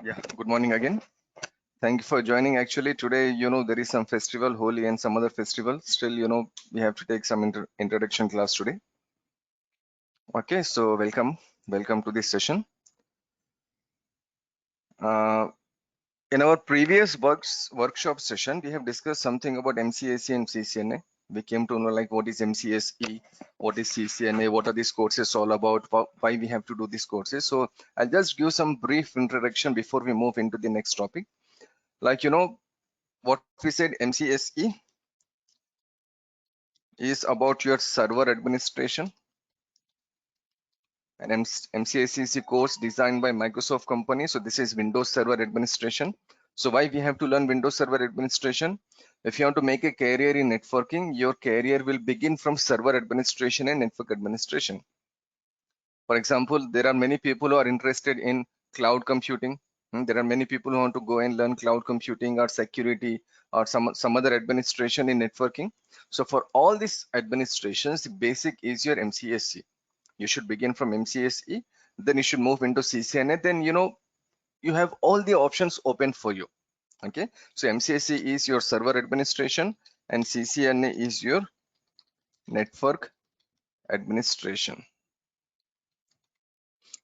Yeah, good morning again. Thank you for joining. Actually, today, there is some festival, Holi and some other festival. Still, we have to take some introduction class today. Okay, so welcome to this session. Uh, in our previous workshop session, we have discussed something about MCSE and CCNA. We came to know like what is MCSE, what is CCNA, what are these courses all about, why we have to do these courses. So I'll just give some brief introduction before we move into the next topic. Like, what we said, MCSE is about your server administration, and MCSE is a course designed by Microsoft company. So this is Windows Server Administration. So why we have to learn Windows Server Administration? If you want to make a career in networking, your career will begin from server administration and network administration. For example, there are many people who are interested in cloud computing. There are many people who want to go and learn cloud computing or security or some other administration in networking. So for all these administrations, the basic is your MCSE. You should begin from MCSE, then you should move into CCNA. Then you have all the options open for you. Okay, so MCSE is your server administration and CCNA is your network administration.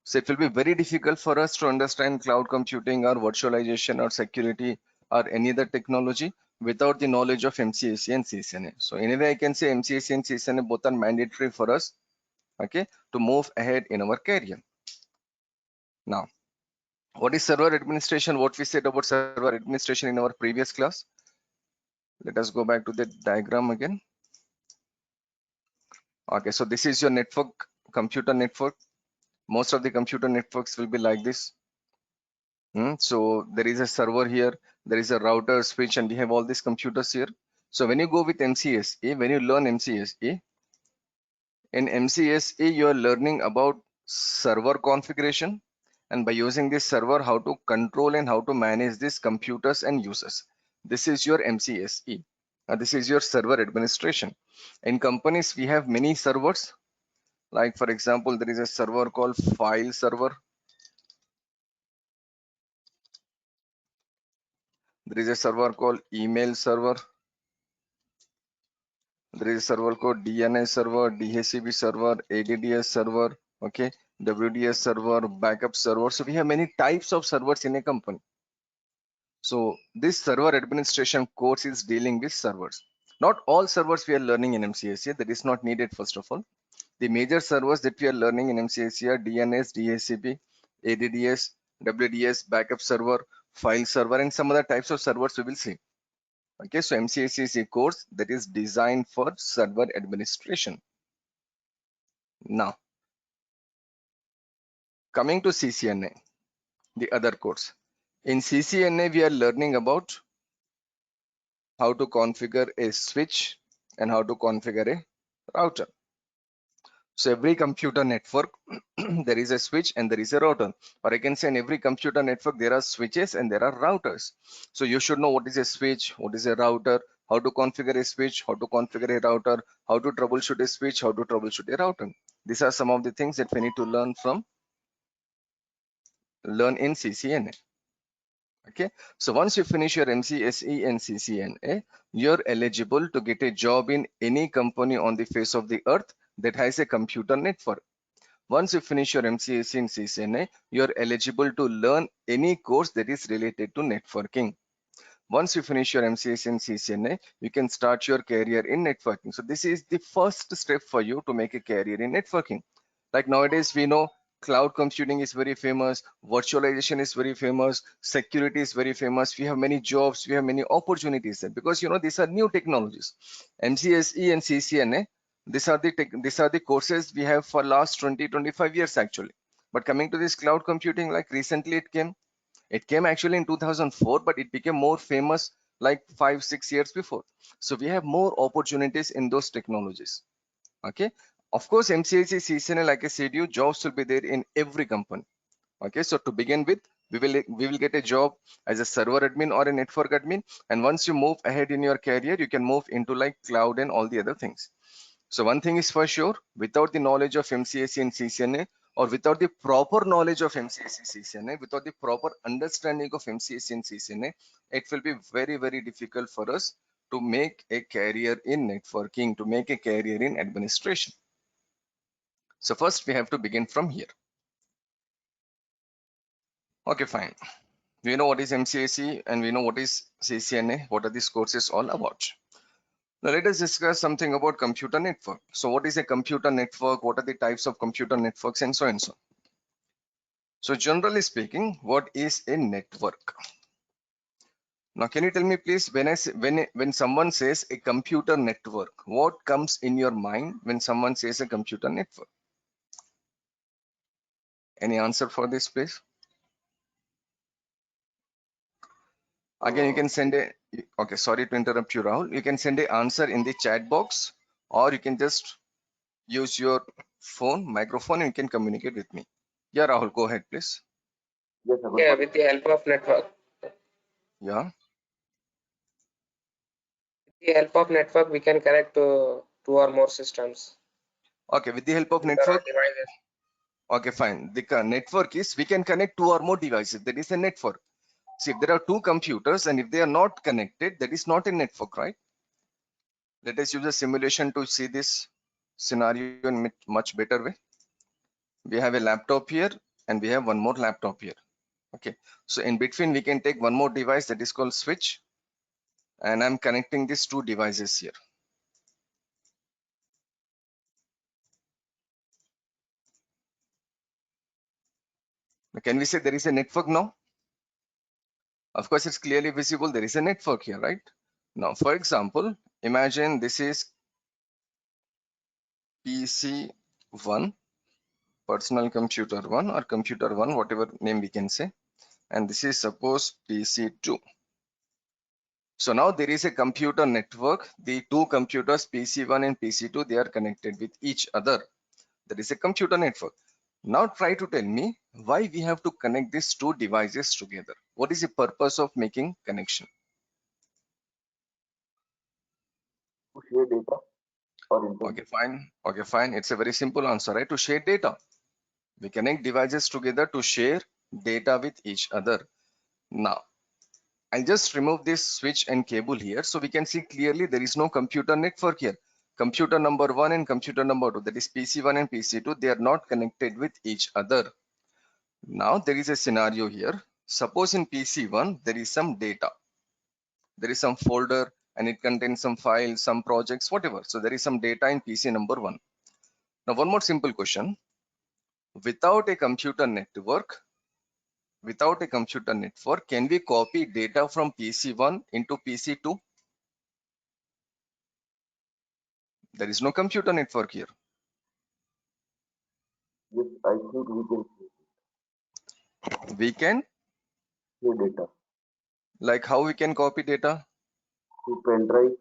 So it will be very difficult for us to understand cloud computing or virtualization or security or any other technology without the knowledge of MCSE and CCNA. So anyway, I can say MCSE and CCNA both are mandatory for us, okay, to move ahead in our career. Now, what is server administration? What we said about server administration in our previous class. Let us go back to the diagram again. Okay, so this is your network, computer network. Most of the computer networks will be like this. So there is a server here, there is a router, switch, and we have all these computers here. So when you go with MCSE, when you learn MCSE, in MCSE, you are learning about server configuration, and by using this server, how to control and how to manage these computers and users. This is your MCSE. This is your server administration. In companies, we have many servers. Like for example, there is a server called file server. There is a server called email server. There is a server called DNS server, DHCP server, ADDS server, okay, WDS server, backup server. So we have many types of servers in a company. So this server administration course is dealing with servers. Not all servers we are learning in MCSE. That is not needed first of all. The major servers that we are learning in MCSE are DNS, DHCP, ADDS, WDS, backup server, file server, and some other types of servers we will see. Okay, so MCSE is a course that is designed for server administration. Now, coming to CCNA, the other course. In CCNA, we are learning about how to configure a switch and how to configure a router. So every computer network, there is a switch and there is a router. Or I can say in every computer network, there are switches and there are routers. So you should know what is a switch, what is a router, how to configure a switch, how to configure a router, how to troubleshoot a switch, how to troubleshoot a router. These are some of the things that we need to learn in CCNA. Okay, so once you finish your MCSE and CCNA, you're eligible to get a job in any company on the face of the earth that has a computer network. Once you finish your MCSE and CCNA, you're eligible to learn any course that is related to networking. Once you finish your MCSE and CCNA, you can start your career in networking. So this is the first step for you to make a career in networking. Like nowadays, we know cloud computing is very famous, virtualization is very famous, security is very famous. We have many jobs, we have many opportunities there because these are new technologies. MCSE and CCNA, these are the courses we have for last 20-25 years actually. But coming to this cloud computing, like recently it came actually in 2004, but it became more famous like 5-6 years before. So we have more opportunities in those technologies. Okay, of course, MCSE, CCNA, like I said, jobs will be there in every company. Okay, so to begin with, we will get a job as a server admin or a network admin, and once you move ahead in your career, you can move into like cloud and all the other things. So one thing is for sure, without the knowledge of MCSE and CCNA, or without the proper knowledge of MCSE CCNA, without the proper understanding of MCSE and CCNA, it will be very, very difficult for us to make a career in networking, to make a career in administration. So first we have to begin from here. Okay, fine. We know what is MCSE and we know what is CCNA, what are these courses all about. Now let us discuss something about computer network. So what is a computer network? What are the types of computer networks and so and so. So generally speaking, what is a network? Now can you tell me please, when someone says a computer network, what comes in your mind when someone says a computer network? Any answer for this please? Again, you can send a, okay, sorry to interrupt you, Rahul. You can send a answer in the chat box, or you can just use your phone, microphone, and you can communicate with me. Yeah, Rahul, go ahead, please. Yes, sir. Yeah, with the help of network. Yeah. With the help of network, we can connect to two or more systems. Okay, with the help of These are our network. devices. Okay, fine. The network is we can connect two or more devices. That is a network. See, if there are two computers and if they are not connected, that is not a network, right? Let us use a simulation to see this scenario in much better way. We have a laptop here and we have one more laptop here. Okay, so in between we can take one more device that is called switch, and I'm connecting these two devices here. Can we say there is a network now? Of course, it's clearly visible. There is a network here, right? Now, for example, imagine this is PC1, personal computer 1 or computer 1, whatever name we can say. And this is suppose PC2. So now there is a computer network. The two computers PC1 and PC2, they are connected with each other. That is a computer network. Now try to tell me why we have to connect these two devices together. What is the purpose of making connection? To share data or internet. Okay, fine. Okay, fine. It's a very simple answer, right? To share data. We connect devices together to share data with each other. Now, I'll just remove this switch and cable here so we can see clearly there is no computer network here. Computer number 1 and computer number 2, that is PC1 and PC2, they are not connected with each other. Now there is a scenario here. Suppose in PC1 there is some data. There is some folder and it contains some files, some projects, whatever. So there is some data in PC number 1. Now one more simple question. Without a computer network, can we copy data from PC1 into PC2? There is no computer network here. Yes, I think We can, share data like how we can copy data? through pen drive.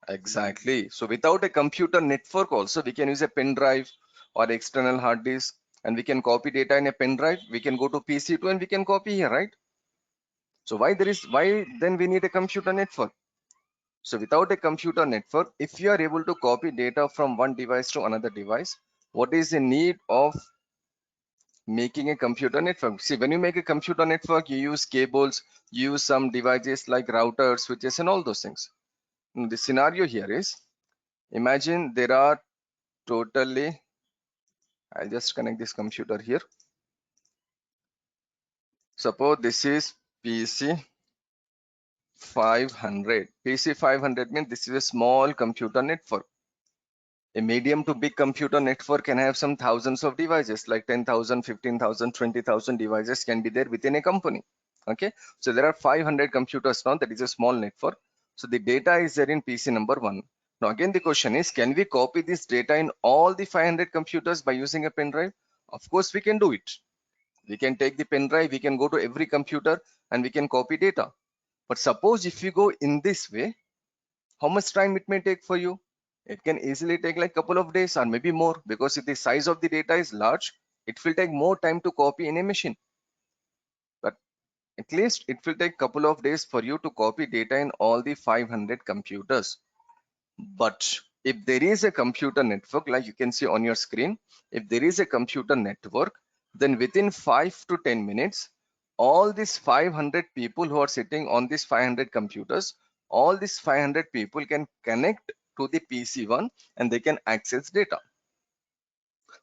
Exactly. So without a computer network also, we can use a pen drive or external hard disk and we can copy data in a pen drive. We can go to PC2 and we can copy here, right? So why then we need a computer network? So without a computer network, if you are able to copy data from one device to another device, what is the need of making a computer network? See, when you make a computer network, you use cables, you use some devices like routers, switches, and all those things. The scenario here is, imagine there are totally, I'll just connect this computer here. Suppose this is PC 500. PC 500 means this is a small computer network. A medium to big computer network can have some thousands of devices, like 10,000, 15,000, 20,000 devices can be there within a company. Okay, so there are 500 computers now. That is a small network. So the data is there in PC number 1. Now again the question is, can we copy this data in all the 500 computers by using a pen drive? Of course we can do it. We can take the pen drive, we can go to every computer and we can copy data. But suppose if you go in this way, how much time it may take for you? It can easily take like couple of days or maybe more, because if the size of the data is large, it will take more time to copy in a machine. But at least it will take couple of days for you to copy data in all the 500 computers. But if there is a computer network, like you can see on your screen, if there is a computer network, then within 5 to 10 minutes, all these 500 people who are sitting on these 500 computers, all these 500 people can connect to the PC1 and they can access data.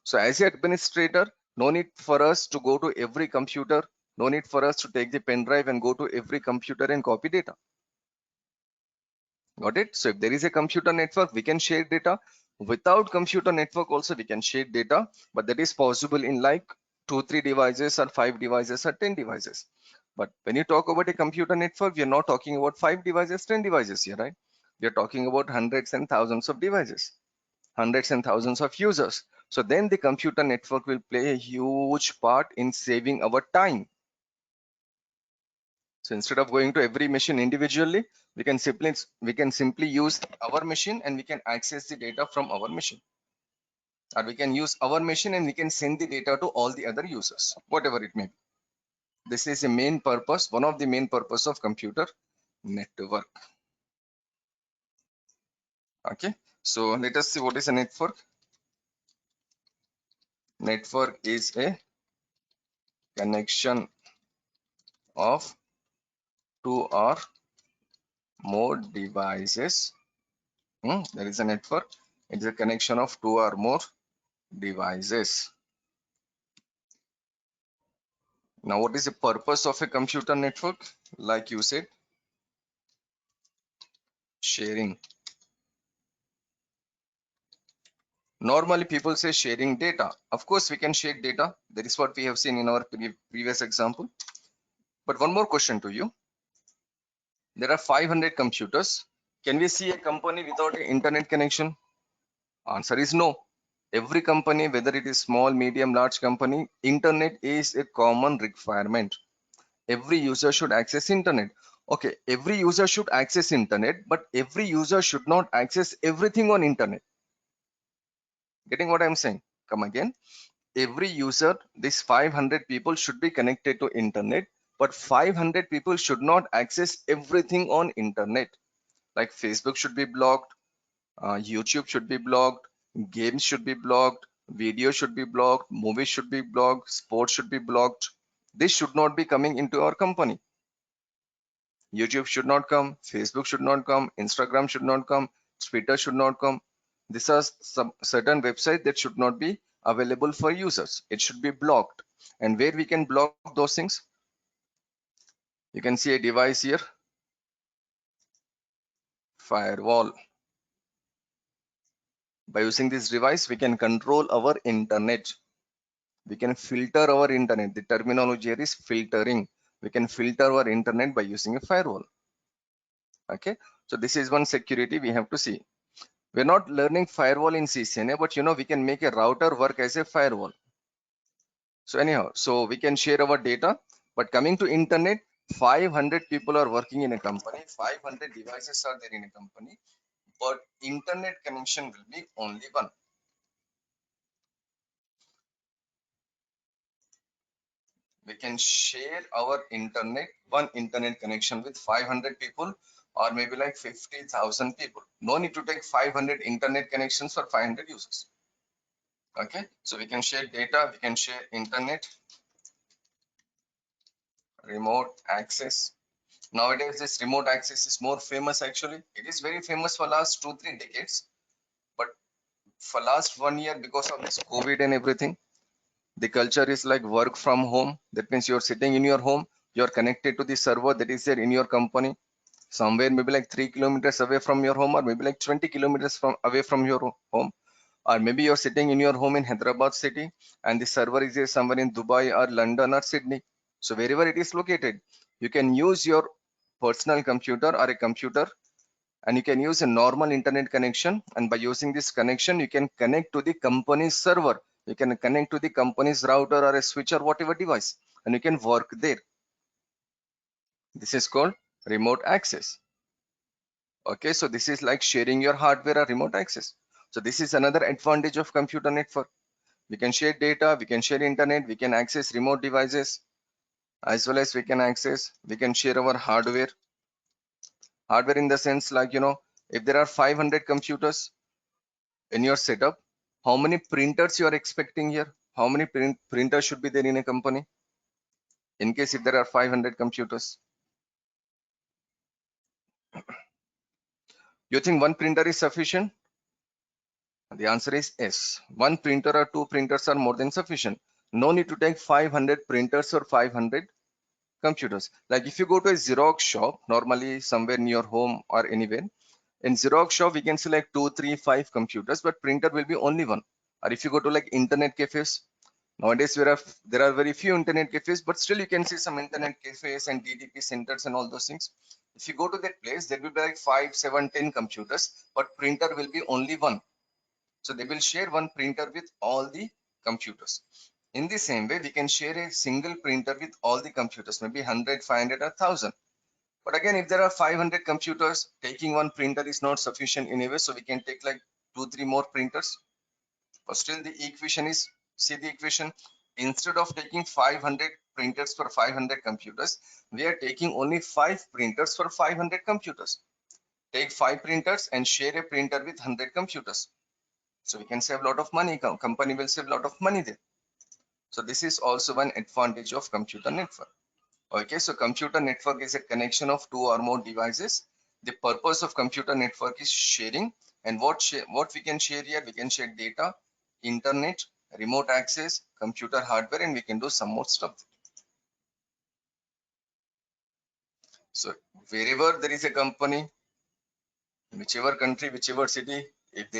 So as an administrator, no need for us to go to every computer, no need for us to take the pen drive and go to every computer and copy data. Got it? So if there is a computer network, we can share data. Without computer network also, we can share data, but that is possible in like 2-3 devices or 5 devices or 10 devices. But when you talk about a computer network, we are not talking about 5 devices, 10 devices here, right? We are talking about hundreds and thousands of devices, hundreds and thousands of users. So then the computer network will play a huge part in saving our time. So instead of going to every machine individually, we can simply use our machine and we can access the data from our machine. Or we can use our machine and we can send the data to all the other users, whatever it may be. This is a main purpose, one of the main purpose of computer network. Okay, so let us see what is a network. Network is a connection of two or more devices. There is a network. It is a connection of two or more devices. Now, what is the purpose of a computer network? Like you said, sharing. Normally, people say sharing data. Of course, we can share data. That is what we have seen in our previous example. But one more question to you. There are 500 computers. Can we see a company without an internet connection? Answer is no. Every company, whether it is small, medium, large company, internet is a common requirement. Every user should access internet. Okay, every user should access internet, but every user should not access everything on internet. Getting what I'm saying? Come again. Every user, these 500 people should be connected to internet, but 500 people should not access everything on internet. Like Facebook should be blocked, YouTube should be blocked, games should be blocked, video should be blocked, movies should be blocked, sports should be blocked. This should not be coming into our company. YouTube should not come, Facebook should not come, Instagram should not come, Twitter should not come. These are some certain websites that should not be available for users. It should be blocked. And where we can block those things? You can see a device here, firewall. By using this device, we can control our internet. We can filter our internet. The terminology here is filtering. We can filter our internet by using a firewall. Okay, so this is one security we have to see. We're not learning firewall in CCNA, but we can make a router work as a firewall. So anyhow, so we can share our data, but coming to internet, 500 people are working in a company, 500 devices are there in a company, but internet connection will be only one. We can share our internet, one internet connection with 500 people or maybe like 50,000 people. No need to take 500 internet connections for 500 users. Okay, so we can share data, we can share internet, remote access. Nowadays, this remote access is more famous actually. It is very famous for last 2-3 decades, but for last 1 year, because of this COVID and everything, the culture is like work from home. That means you're sitting in your home, you're connected to the server that is there in your company, somewhere maybe like 3 kilometers away from your home, or maybe like 20 kilometers away from your home. Or maybe you're sitting in your home in Hyderabad city and the server is there somewhere in Dubai or London or Sydney. So wherever it is located, you can use your personal computer or a computer and you can use a normal internet connection, and by using this connection you can connect to the company's server, you can connect to the company's router or a switch or whatever device, and you can work there. This is called remote access. Okay, so this is like sharing your hardware or remote access. So this is another advantage of computer network. We can share data, we can share internet, we can access remote devices, as well as we can share our hardware in the sense like if there are 500 computers, in your setup, how many printers you are expecting here? How many printers should be there in a company? In case if there are 500 computers, you think one printer is sufficient? The answer is yes. One printer or two printers are more than sufficient. No need to take 500 printers or 500 computers. Like if you go to a Xerox shop, normally somewhere near home or anywhere, in Xerox shop we can select 2, 3, 5 computers, but printer will be only one. Or if you go to like internet cafes, nowadays there are very few internet cafes, but still you can see some internet cafes and DDP centers and all those things. If you go to that place, there will be like 5, 7, 10 computers, but printer will be only one. So they will share one printer with all the computers. In the same way, we can share a single printer with all the computers, maybe 100, 500 or 1000. But again, if there are 500 computers, taking one printer is not sufficient anyway. So we can take like 2, 3 more printers. But still the equation is, see the equation, instead of taking 500 printers for 500 computers, we are taking only 5 printers for 500 computers. Take 5 printers and share a printer with 100 computers. So we can save a lot of money. Company will save a lot of money there. So this is also one advantage of computer network. Okay, so computer network is a connection of 2 or more devices. The purpose of computer network is sharing. And what we can share here? We can share data, internet, remote access, computer hardware, and we can do some more stuff. So wherever there is a company, whichever country, whichever city, if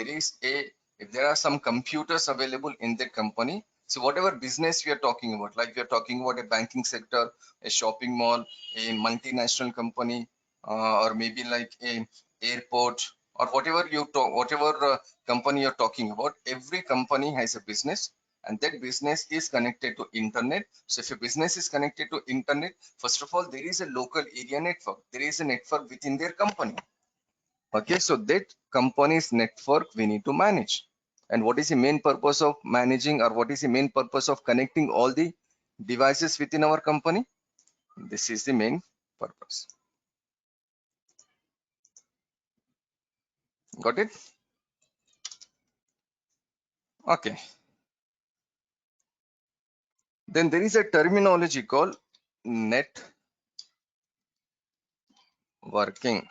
there are some computers available in that company, so whatever business we are talking about, like we are talking about a banking sector, a shopping mall, a multinational company, or maybe like a airport, or whatever company you're talking about, every company has a business, and that business is connected to internet. So if a business is connected to internet, first of all, there is a local area network. There is a network within their company. Okay, so that company's network we need to manage. And what is the main purpose of managing, or what is the main purpose of connecting all the devices within our company? This is the main purpose. Got it? Okay. Then there is a terminology called networking.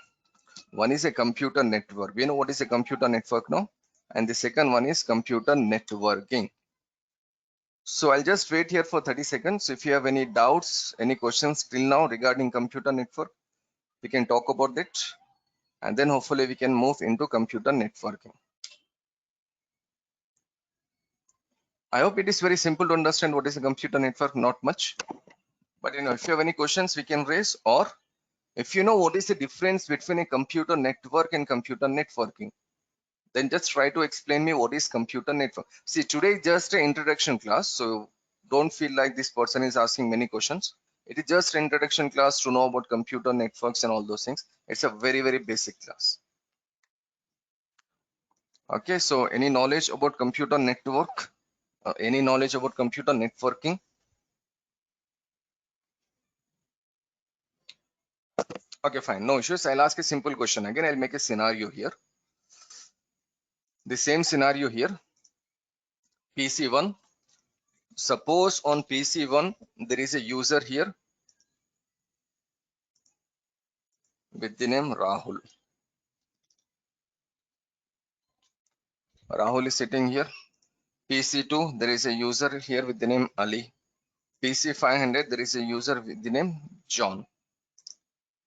One is a computer network. We know what is a computer network now, and the second one is computer networking. So I'll just wait here for 30 seconds. If you have any doubts, any questions till now regarding computer network, we can talk about it, and then hopefully we can move into computer networking. I hope it is very simple to understand what is a computer network, not much. But if you have any questions, we can raise, or if you know what is the difference between a computer network and computer networking, then just try to explain me what is computer network. See, today is just an introduction class, so don't feel like this person is asking many questions. It is just an introduction class to know about computer networks and all those things. It's a very, very basic class. Okay, so any knowledge about computer network? Any knowledge about computer networking? Okay, fine, no issues. I'll ask a simple question again. I'll make a scenario here. The same scenario here. PC1. Suppose on PC1 there is a user here with the name Rahul. Rahul is sitting here. PC2, there is a user here with the name Ali. PC500, there is a user with the name John.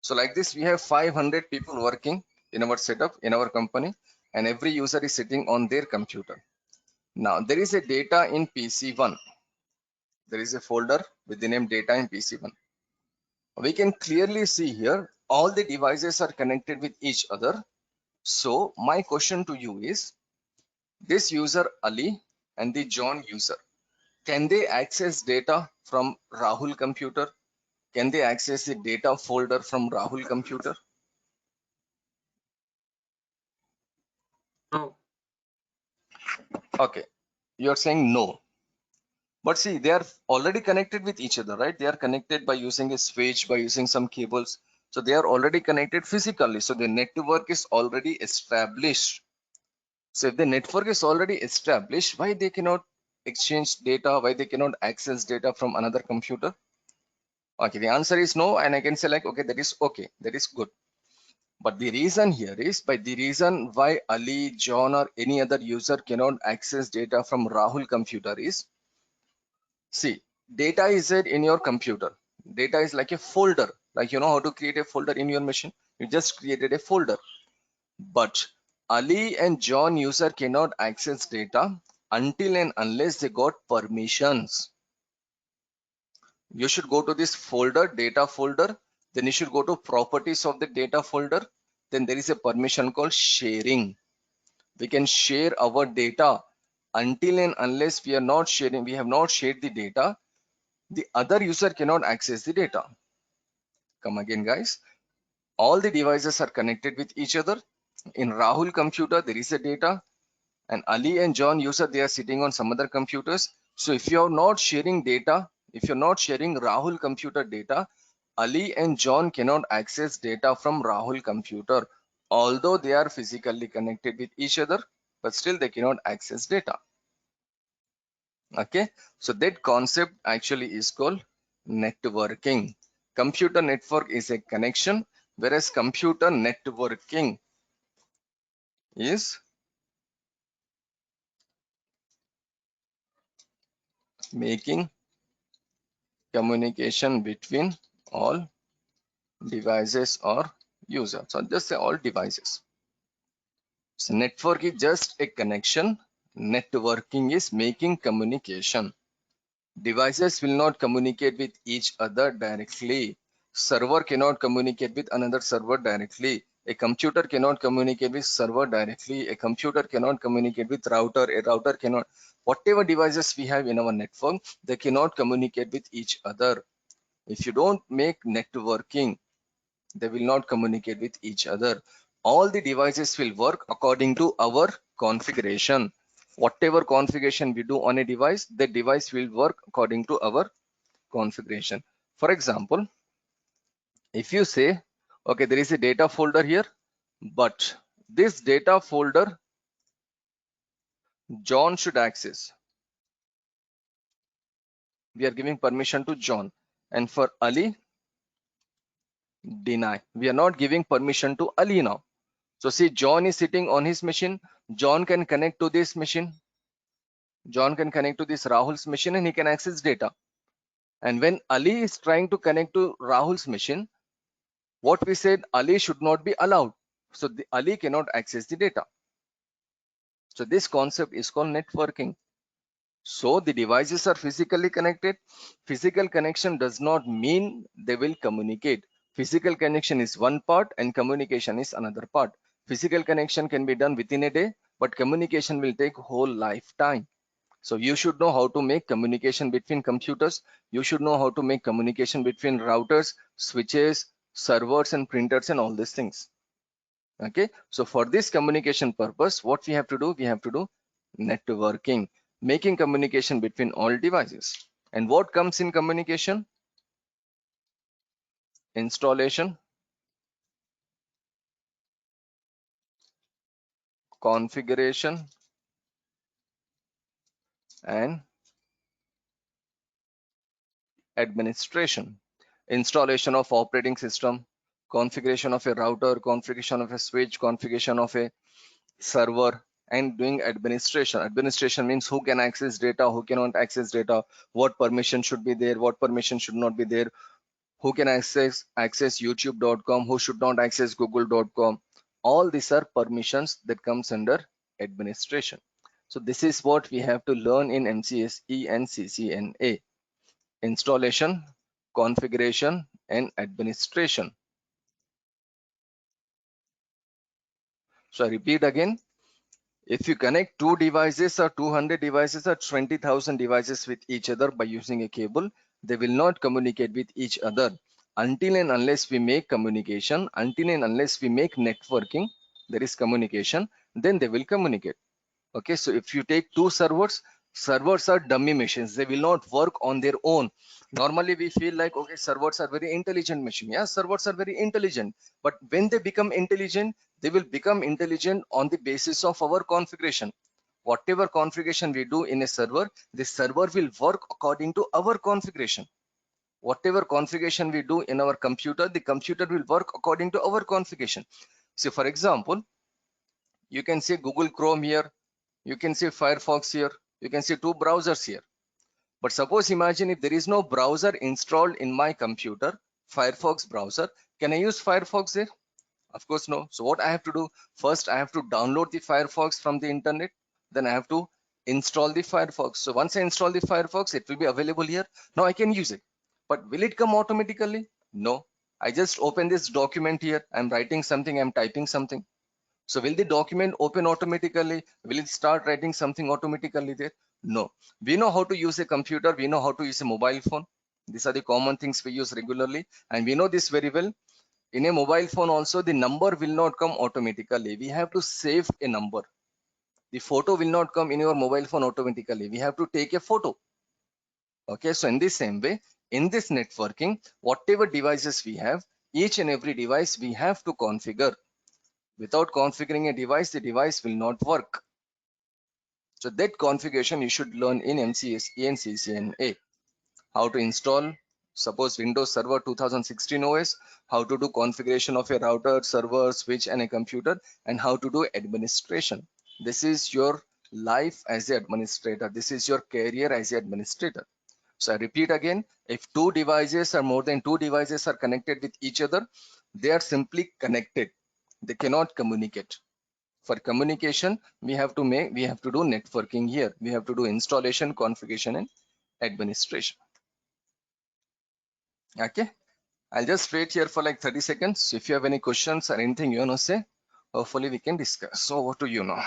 So like this, we have 500 people working in our setup, in our company, and every user is sitting on their computer. Now there is a data in PC1. There is a folder with the name data in PC1. We can clearly see here, all the devices are connected with each other. So my question to you is, this user Ali and the John user, can they access data from Rahul computer? Can they access the data folder from Rahul computer? No. Okay, you're saying no. But see, they are already connected with each other, right? They are connected by using a switch, by using some cables. So they are already connected physically. So the network is already established. So if the network is already established, why they cannot exchange data, why they cannot access data from another computer? Okay, the answer is no, and I can say like, okay, that is good. But the reason here is, by the reason why Ali, John, or any other user cannot access data from Rahul computer is, see, data is there in your computer. Data is like a folder, like you know how to create a folder in your machine. You just created a folder. But Ali and John user cannot access data until and unless they got permissions. You should go to this folder, data folder, then you should go to properties of the data folder. Then there is a permission called sharing. We can share our data until and unless we are not sharing, we have not shared the data, the other user cannot access the data. Come again, guys. All the devices are connected with each other. In Rahul computer, there is a data, and Ali and John user, they are sitting on some other computers. So if you are not sharing data, if you're not sharing Rahul computer data, Ali and John cannot access data from Rahul computer, although they are physically connected with each other, but still they cannot access data. Okay, so that concept actually is called networking. Computer network is a connection, whereas computer networking is making communication between all devices or users. So just say all devices. So network is just a connection. Networking is making communication. Devices will not communicate with each other directly. Server cannot communicate with another server directly. A computer cannot communicate with server directly. A computer cannot communicate with router. A router cannot. Whatever devices we have in our network, they cannot communicate with each other. If you don't make networking, they will not communicate with each other. All the devices will work according to our configuration. Whatever configuration we do on a device, the device will work according to our configuration. For example, if you say, okay, there is a data folder here, but this data folder John should access. We are giving permission to John, and for Ali, deny. We are not giving permission to Ali now. So see, John is sitting on his machine. John can connect to this machine. John can connect to this Rahul's machine and he can access data. And when Ali is trying to connect to Rahul's machine, what we said, Ali should not be allowed. So Ali cannot access the data. So this concept is called networking. So the devices are physically connected. Physical connection does not mean they will communicate. Physical connection is one part and communication is another part. Physical connection can be done within a day, but communication will take whole lifetime. So you should know how to make communication between computers. You should know how to make communication between routers, switches, servers, and printers, and all these things. Okay, so for this communication purpose, what we have to do? We have to do networking, making communication between all devices. And what comes in communication? Installation, configuration, and administration. Installation of operating system, configuration of a router, configuration of a switch, configuration of a server, and doing administration. Administration means who can access data, who cannot access data, what permission should be there, what permission should not be there, who can access youtube.com, who should not access google.com. All these are permissions that comes under administration. So this is what we have to learn in MCSE and CCNA: installation, configuration, and administration. So I repeat again, if you connect two devices or 200 devices or 20,000 devices with each other by using a cable, they will not communicate with each other until and unless we make communication, until and unless we make networking, there is communication, then they will communicate. Okay, so if you take two servers, Servers are dummy machines. They will not work on their own. Normally we feel like, okay, servers are very intelligent machine. Yeah, servers are very intelligent, but when they become intelligent, they will become intelligent on the basis of our configuration. Whatever configuration we do in a server, the server will work according to our configuration. Whatever configuration we do in our computer, the computer will work according to our configuration. So for example, you can see Google Chrome here, you can see Firefox here, you can see two browsers here. But suppose imagine if there is no browser installed in my computer, Firefox browser, can I use Firefox there? Of course no. So what I have to do? First I have to download the Firefox from the internet, then I have to install the Firefox. So once I install the Firefox, it will be available here. Now I can use it. But will it come automatically? No. I just open this document here. I'm writing something, I'm typing something. So will the document open automatically? Will it start writing something automatically there? No. We know how to use a computer. We know how to use a mobile phone. These are the common things we use regularly. And we know this very well. In a mobile phone also, the number will not come automatically. We have to save a number. The photo will not come in your mobile phone automatically. We have to take a photo. Okay, so in the same way, in this networking, whatever devices we have, each and every device we have to configure. Without configuring a device, the device will not work. So that configuration you should learn in MCSE and CCNA. How to install, suppose Windows Server 2016 OS, how to do configuration of a router, server, switch, and a computer, and how to do administration. This is your life as an administrator. This is your career as an administrator. So I repeat again, if two devices or more than two devices are connected with each other, they are simply connected. They cannot communicate. For communication, we have to do networking here. We have to do installation, configuration, and administration. Okay, I'll just wait here for like 30 seconds. If you have any questions or anything you want to say, hopefully we can discuss. So what do you know?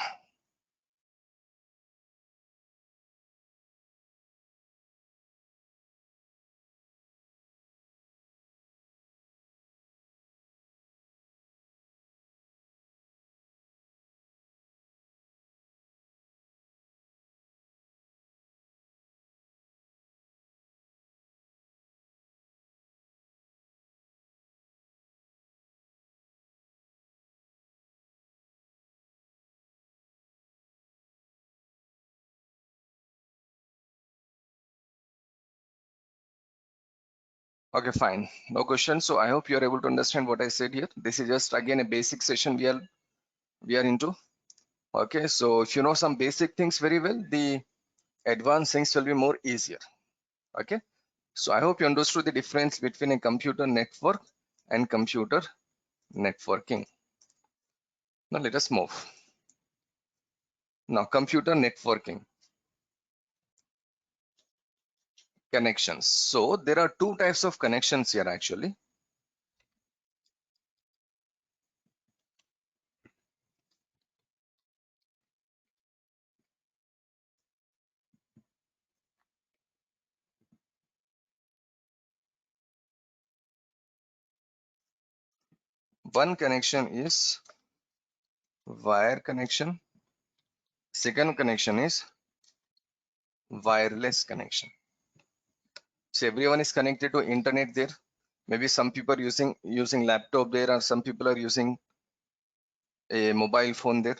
Okay, fine, no questions. So I hope you are able to understand what I said here. This is just again a basic session we are into. Okay, so if you know some basic things very well, the advanced things will be more easier. Okay, so I hope you understood the difference between a computer network and computer networking. Now let us move. Now computer networking connections. So there are two types of connections here actually. One connection is wire connection. Second connection is wireless connection. So everyone is connected to internet there. Maybe some people are using laptop there, or some people are using a mobile phone there.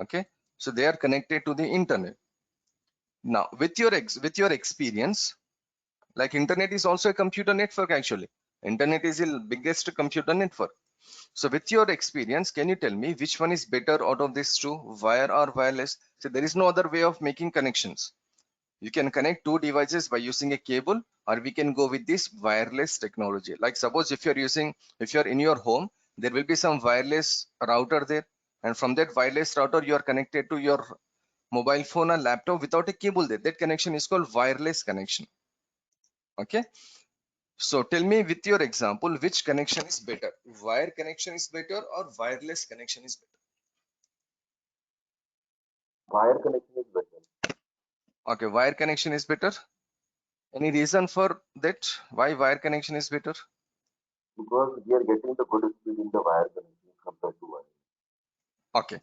Okay, so they are connected to the internet. Now with your experience, like internet is also a computer network actually. Internet is the biggest computer network. So with your experience, can you tell me which one is better out of these two, wire or wireless? So there is no other way of making connections. You can connect two devices by using a cable, or we can go with this wireless technology. Like suppose if you're in your home, there will be some wireless router there, and from that wireless router you are connected to your mobile phone or laptop without a cable there. That connection is called wireless connection. Okay, so tell me with your example, which connection is better? Wire connection is better or wireless connection is better? Wire connection is better Okay, wire connection is better. Any reason for that? Why wire connection is better? because we are getting the good speed in the wire connection compared to wire. Okay,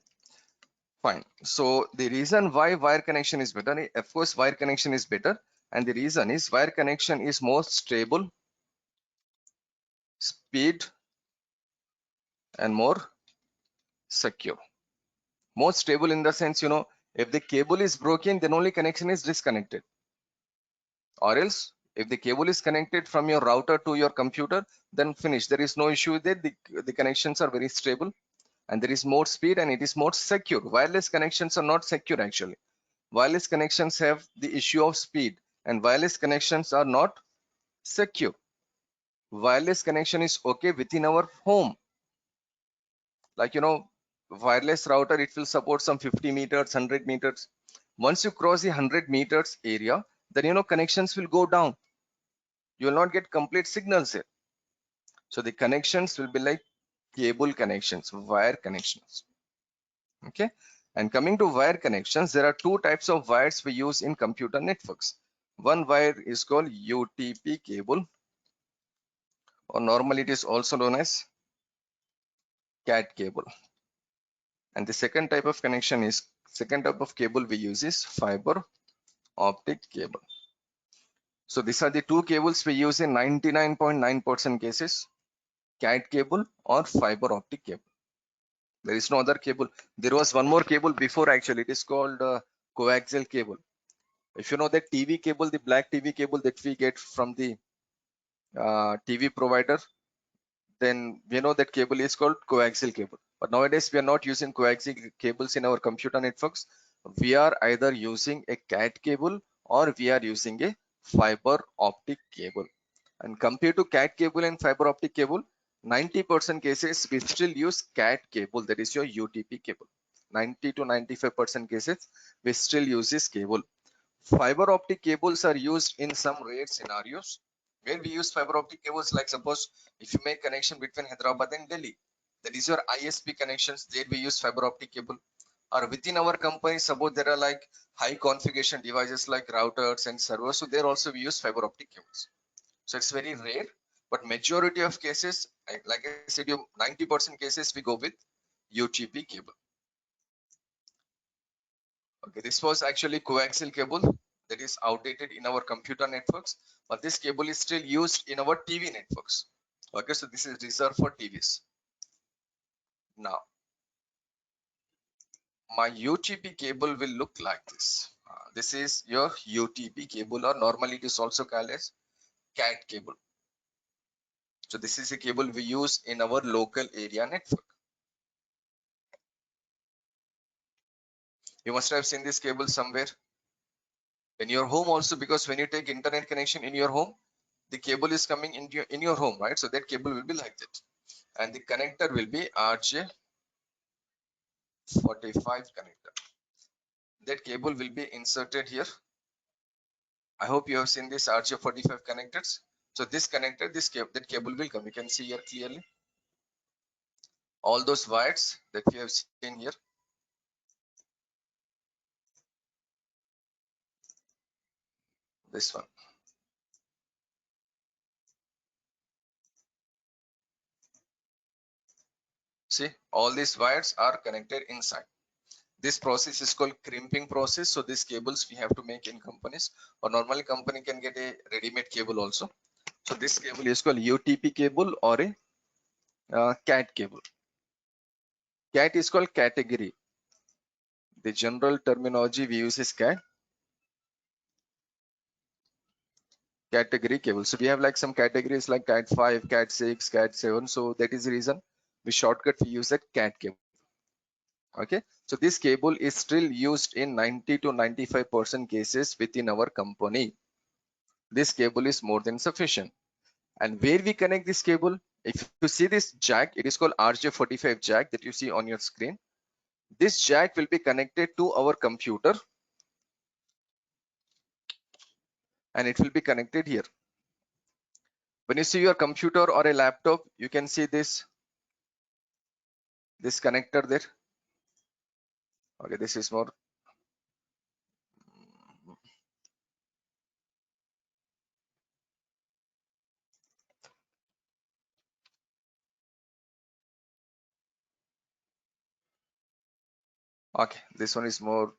Fine. So the reason why wire connection is better, of course, wire connection is better, and the reason is wire connection is more stable, speed, and more secure. More stable in the sense, if the cable is broken, then only connection is disconnected. Or else, if the cable is connected from your router to your computer, then finish. There is no issue there. The connections are very stable, and there is more speed, and it is more secure. Wireless connections are not secure actually. Wireless connections have the issue of speed, and wireless connections are not secure. Wireless connection is okay within our home. Like, wireless router, it will support some 50 meters, 100 meters. Once you cross the 100 meters area, then, connections will go down. You will not get complete signals here. So the connections will be like cable connections, wire connections. Okay. And coming to wire connections, there are two types of wires we use in computer networks. One wire is called UTP cable, or normally it is also known as CAT cable. And the second type of cable we use is fiber optic cable. So these are the two cables we use in 99.9% cases: CAT cable or fiber optic cable. There is no other cable. There was one more cable before actually. It is called coaxial cable. If you know that TV cable, the black TV cable that we get from the TV provider, then we know that cable is called coaxial cable. But nowadays we are not using coaxial cables in our computer networks. We are either using a CAT cable or we are using a fiber optic cable. And compared to CAT cable and fiber optic cable, 90% cases we still use CAT cable, that is your UTP cable. 90 to 95% cases we still use this cable. Fiber optic cables are used in some rare scenarios where we use fiber optic cables. Like suppose if you make connection between Hyderabad and Delhi, that is your ISP connections, there we use fiber optic cable. Or within our company, suppose there are like high configuration devices like routers and servers, so there also we use fiber optic cables. So it's very rare, but majority of cases, like I said, you 90% cases we go with UTP cable. Okay, this was actually coaxial cable that is outdated in our computer networks, but this cable is still used in our TV networks. Okay, so this is reserved for TVs. Now, my UTP cable will look like this. This is your UTP cable, or normally it is also called as CAT cable. So this is a cable we use in our local area network. You must have seen this cable somewhere in your home also, because when you take internet connection in your home, the cable is coming in your home, right? So that cable will be like that, and the connector will be RJ45 connector. That cable will be inserted here. I hope you have seen this RJ45 connectors. So this connector, that cable will come. You can see here clearly all those wires that we have seen here. This one. See, all these wires are connected inside. This process is called crimping process. So these cables we have to make in companies, or normally company can get a ready-made cable also. So this cable is called UTP cable or a CAT cable. CAT is called category. The general terminology we use is CAT. Category cable. So we have like some categories like CAT 5, CAT 6, CAT 7. So that is the reason we shortcut we use that CAT cable. Okay. So this cable is still used in 90 to 95% cases within our company. This cable is more than sufficient. And where we connect this cable, if you see this jack, it is called RJ45 jack that you see on your screen. This jack will be connected to our computer, and it will be connected here. When you see your computer or a laptop, you can see this connector there. Okay, this is more. Okay, this one is more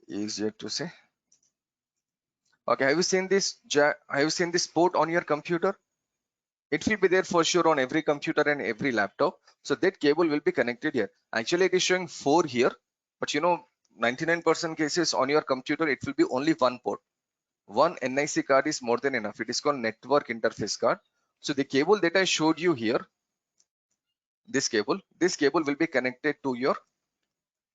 easier to say. Okay, have you seen this have you seen this port on your computer? It will be there for sure on every computer and every laptop. So that cable will be connected here. Actually, it is showing 4 here, but you know, 99% cases on your computer, it will be only one port. One NIC card is more than enough. It is called network interface card. So the cable that I showed you here, this cable will be connected to your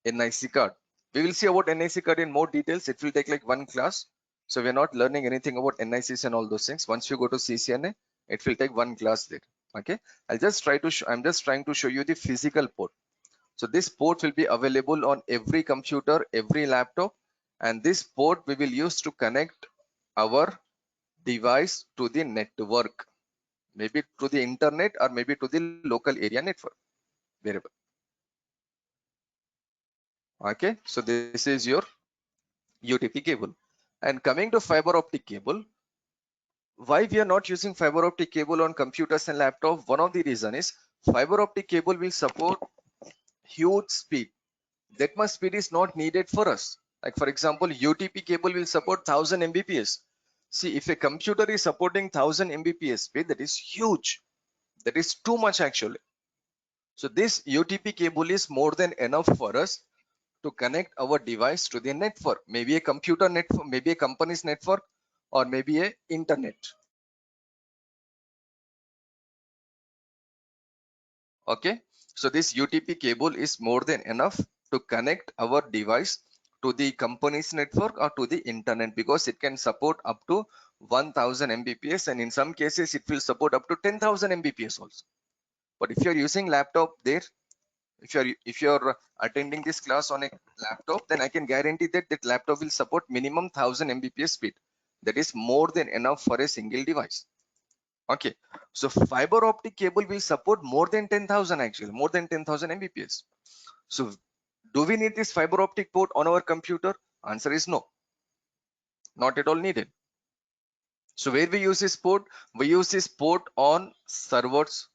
NIC card. We will see about NIC card in more details. It will take like one class. So we're not learning anything about NICs and all those things. Once you go to CCNA, it will take one class there. Okay. I'm just trying to show you the physical port. So this port will be available on every computer, every laptop, and this port we will use to connect our device to the network, maybe to the internet or maybe to the local area network, wherever. Okay. So this is your UTP cable. And coming to fiber optic cable, why we are not using fiber optic cable on computers and laptop? One of the reason is fiber optic cable will support huge speed. That much speed is not needed for us. Like for example, UTP cable will support 1000 Mbps. See, if a computer is supporting 1000 Mbps speed, that is huge. That is too much actually. So this UTP cable is more than enough for us to connect our device to the network, maybe a computer network, maybe a company's network, or maybe a internet. Okay, so this UTP cable is more than enough to connect our device to the company's network or to the internet, because it can support up to 1000 Mbps, and in some cases it will support up to 10,000 Mbps also. But if you're using laptop there, if you're attending this class on a laptop, then I can guarantee that that laptop will support minimum 1000 Mbps speed. That is more than enough for a single device. Okay, so fiber optic cable will support more than 10,000, actually more than 10,000 Mbps. So do we need this fiber optic port on our computer? Answer is no, not at all needed. So where we use this port? We use this port on servers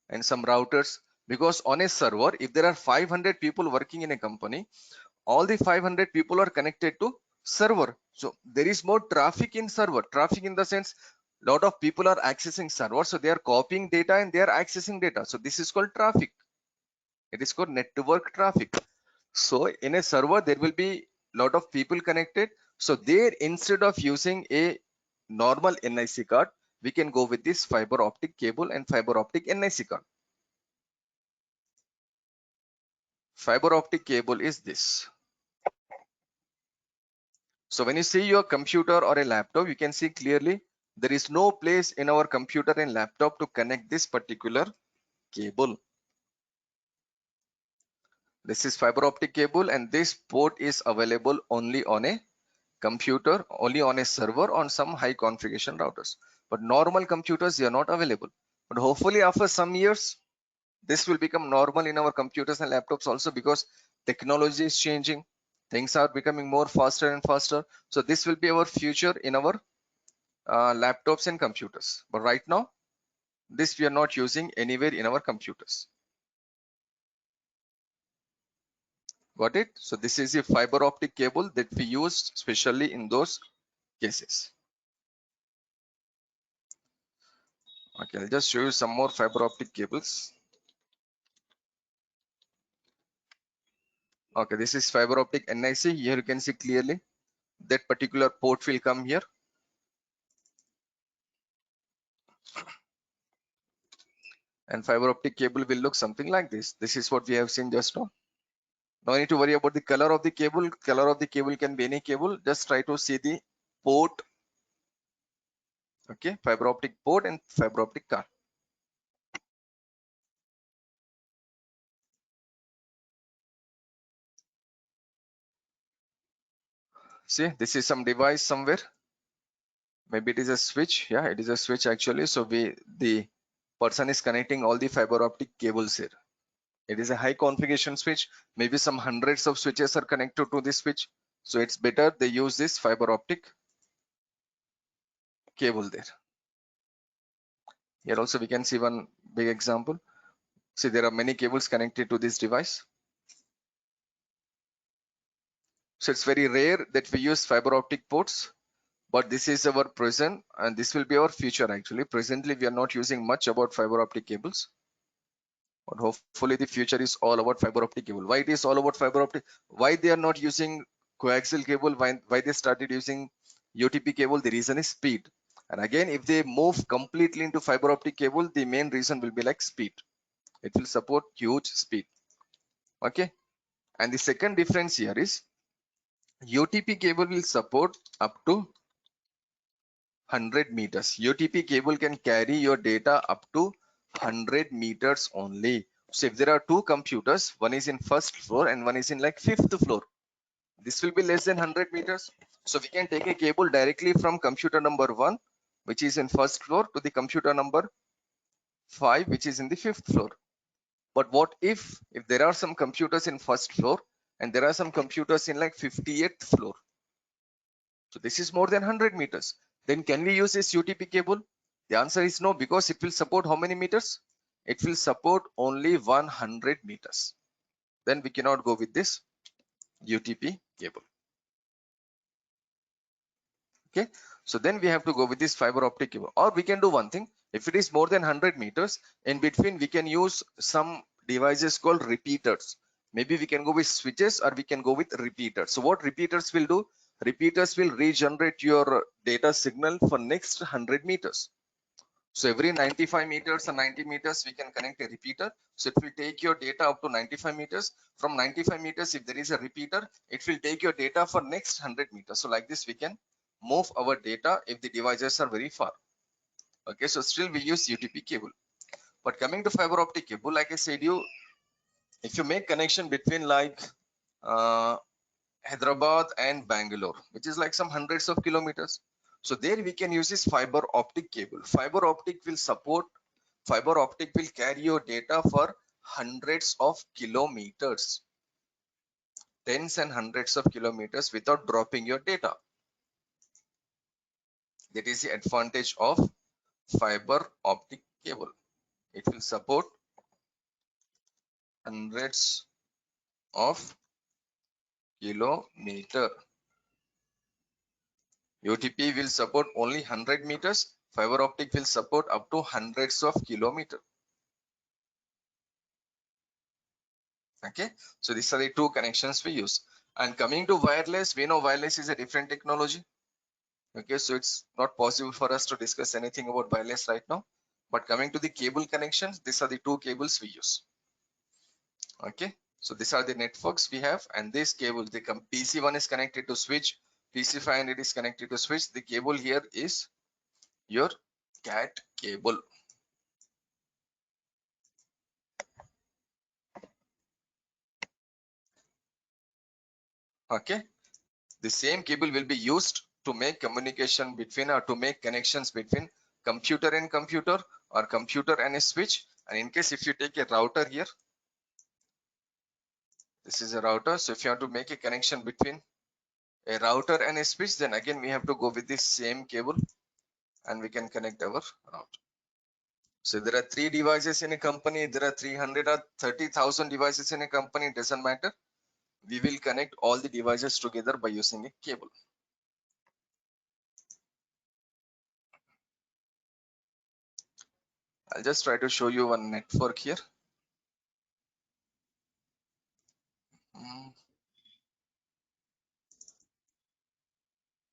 and some routers, because on a server, if there are 500 people working in a company, all the 500 people are connected to server. So there is more traffic in server. Traffic in the sense, lot of people are accessing server, so they are copying data and they are accessing data. So this is called traffic. It is called network traffic. So in a server, there will be lot of people connected. So there, instead of using a normal NIC card, we can go with this fiber optic cable and fiber optic NIC card. Fiber optic cable is this. So when you see your computer or a laptop, you can see clearly there is no place in our computer and laptop to connect this particular cable. This is fiber optic cable, and this port is available only on a computer, only on a server, on some high configuration routers. But normal computers, they are not available. But hopefully after some years, this will become normal in our computers and laptops also, because technology is changing. Things are becoming more faster and faster. So this will be our future in our laptops and computers. But right now, this we are not using anywhere in our computers. Got it? So this is a fiber optic cable that we use especially in those cases. Okay, I'll just show you some more fiber optic cables. Okay, this is fiber optic NIC. Here you can see clearly that particular port will come here. And fiber optic cable will look something like this. This is what we have seen just now. No need to worry about the color of the cable. Color of the cable can be any cable. Just try to see the port. Okay, fiber optic port and fiber optic card. See, this is some device somewhere. Maybe it is a switch. Yeah, it is a switch actually. So the person is connecting all the fiber optic cables here. It is a high configuration switch. Maybe some hundreds of switches are connected to this switch. So it's better they use this fiber optic cable there. Here also we can see one big example. See, there are many cables connected to this device. So it's very rare that we use fiber optic ports, but this is our present and this will be our future. Actually, presently we are not using much about fiber optic cables, but hopefully the future is all about fiber optic cable. Why it is all about fiber optic? Why they are not using coaxial cable? Why they started using UTP cable? The reason is speed. And again, if they move completely into fiber optic cable, the main reason will be like speed. It will support huge speed. Okay. And the second difference here is UTP cable will support up to 100 meters. UTP cable can carry your data up to 100 meters only. So if there are two computers, one is in first floor and one is in like fifth floor, this will be less than 100 meters. So we can take a cable directly from computer number 1, which is in first floor, to the computer number 5, which is in the fifth floor. But what if there are some computers in first floor and there are some computers in like 58th floor? So this is more than 100 meters. Then can we use this UTP cable? The answer is no, because it will support how many meters? It will support only 100 meters. Then we cannot go with this UTP cable. Okay, so then we have to go with this fiber optic cable, or we can do one thing. If it is more than 100 meters, in between we can use some devices called repeaters. Maybe we can go with switches or we can go with repeaters. So what repeaters will do? Repeaters will regenerate your data signal for next 100 meters. So every 95 meters or 90 meters, we can connect a repeater. So it will take your data up to 95 meters. From 95 meters, if there is a repeater, it will take your data for next 100 meters. So like this, we can move our data if the devices are very far. Okay, so still we use UTP cable. But coming to fiber optic cable, like I said, if you make connection between like Hyderabad and Bangalore, which is like some hundreds of kilometers. So there we can use this fiber optic cable. Fiber optic will carry your data for hundreds of kilometers, tens and hundreds of kilometers without dropping your data. That is the advantage of fiber optic cable. It will support hundreds of kilometers. UTP will support only 100 meters. Fiber optic will support up to hundreds of kilometers. Okay, so these are the two connections we use. And coming to wireless, we know wireless is a different technology. Okay, so it's not possible for us to discuss anything about wireless right now. But coming to the cable connections, these are the two cables we use. Okay, so these are the networks we have, and this cable, the PC1 is connected to switch, PC500 is connected to switch. The cable here is your CAT cable. Okay, the same cable will be used to make communication between, or to make connections between computer and computer, or computer and a switch. And in case if you take a router here, this is a router. So if you have to make a connection between a router and a switch, then again we have to go with this same cable and we can connect our router. So there are 3 devices in a company, there are 300 or 30,000 devices in a company, it doesn't matter. We will connect all the devices together by using a cable. I'll just try to show you one network here.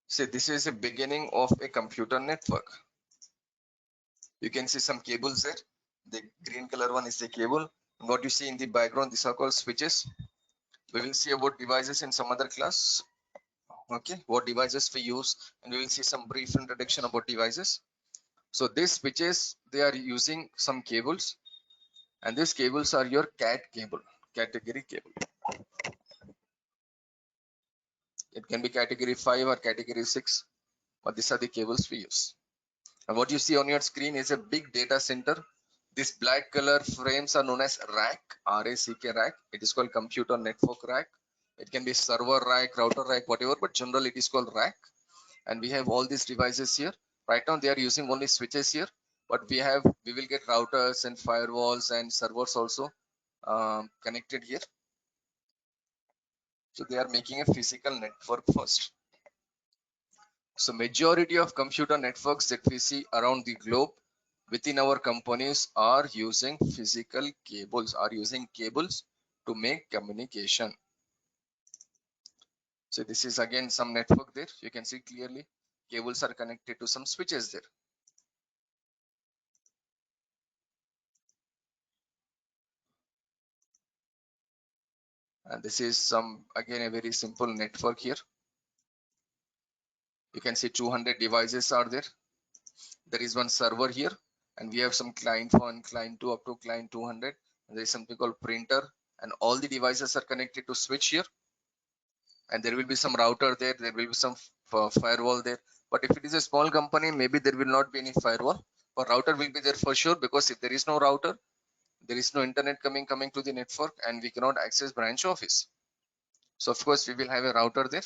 See, this is a beginning of a computer network. You can see some cables there. The green color one is the cable. What you see in the background, these are called switches. We will see about devices in some other class. Okay, what devices we use, and we will see some brief introduction about devices. So these switches, they are using some cables, and these cables are your CAT cable, category cable. It can be category 5 or category 6, but these are the cables we use. And what you see on your screen is a big data center. These black color frames are known as rack, R-A-C-K rack. It is called computer network rack. It can be server rack, router rack, whatever, but generally it is called rack. And we have all these devices here. Right now they are using only switches here, but we will get routers and firewalls and servers also connected here. So they are making a physical network first. So majority of computer networks that we see around the globe within our companies are using physical cables, to make communication. So this is again some network there. You can see clearly cables are connected to some switches there. And this is some, again, a very simple network here. You can see 200 devices are there. There is one server here, and we have some client 1, client 2, up to client 200. And there is something called printer, and all the devices are connected to switch here. And there will be some router there. There will be some firewall there. But if it is a small company, maybe there will not be any firewall. But router will be there for sure, because if there is no router, there is no internet coming to the network, and we cannot access branch office. So of course we will have a router there.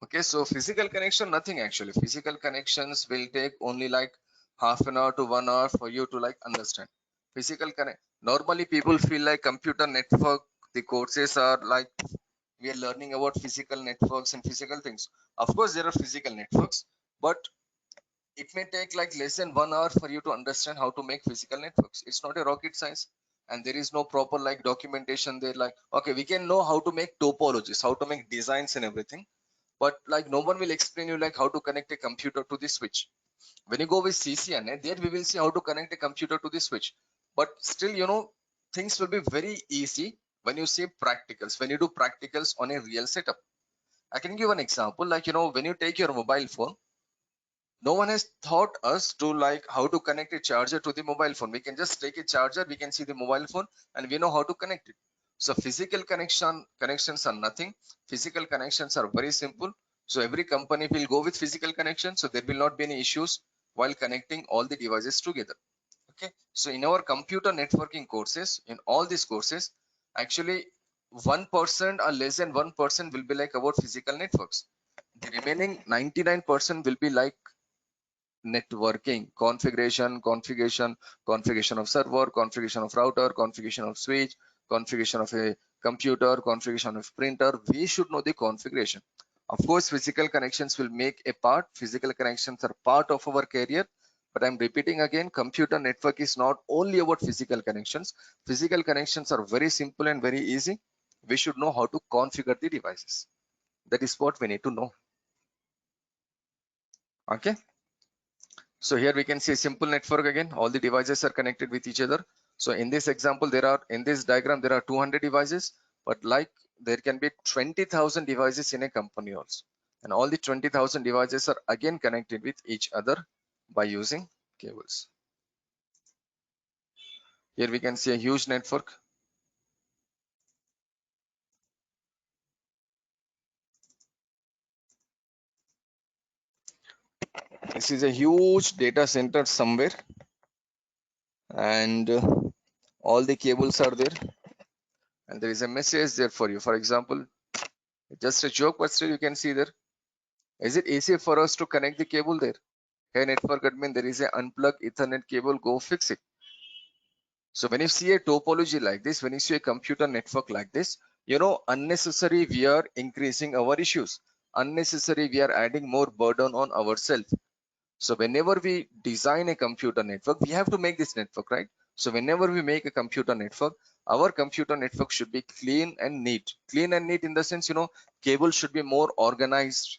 Okay, so physical connection, nothing actually. Physical connections will take only like half an hour to 1 hour for you to like understand. Physical connect. Normally people feel like computer network, the courses are like we are learning about physical networks and physical things. Of course there are physical networks, but it may take like less than 1 hour for you to understand how to make physical networks. It's not a rocket science, and there is no proper like documentation there. Like, okay, we can know how to make topologies, how to make designs and everything, but like no one will explain you like how to connect a computer to the switch. When you go with CCNA, there we will see how to connect a computer to the switch. But still, things will be very easy when you see practicals, when you do practicals on a real setup. I can give an example, like, when you take your mobile phone, no one has taught us to like how to connect a charger to the mobile phone. We can just take a charger, we can see the mobile phone, and we know how to connect it. So physical connections are nothing. Physical connections are very simple. So every company will go with physical connection, so there will not be any issues while connecting all the devices together. Okay, so in our computer networking courses, in all these courses, actually 1% or less than 1% will be like about physical networks. The remaining 99% will be like networking, configuration of server, configuration of router, configuration of switch, configuration of a computer, configuration of printer. We should know the configuration. Of course, physical connections will make a part. Physical connections are part of our career. But I'm repeating again, computer network is not only about physical connections. Physical connections are very simple and very easy. We should know how to configure the devices. That is what we need to know. Okay. So here we can see a simple network again. All the devices are connected with each other. So in this example, in this diagram, there are 200 devices, but like there can be 20,000 devices in a company also. And all the 20,000 devices are again connected with each other by using cables. Here we can see a huge network. This is a huge data center somewhere, and all the cables are there, and there is a message there for you. For example, just a joke, but still you can see there. Is it easy for us to connect the cable there? Hey, network admin, there is a unplugged Ethernet cable, go fix it. So when you see a topology like this, when you see a computer network like this, unnecessary we are increasing our issues. Unnecessary we are adding more burden on ourselves. So whenever we design a computer network, we have to make this network, right? So whenever we make a computer network, our computer network should be clean and neat. Clean and neat in the sense, cable should be more organized.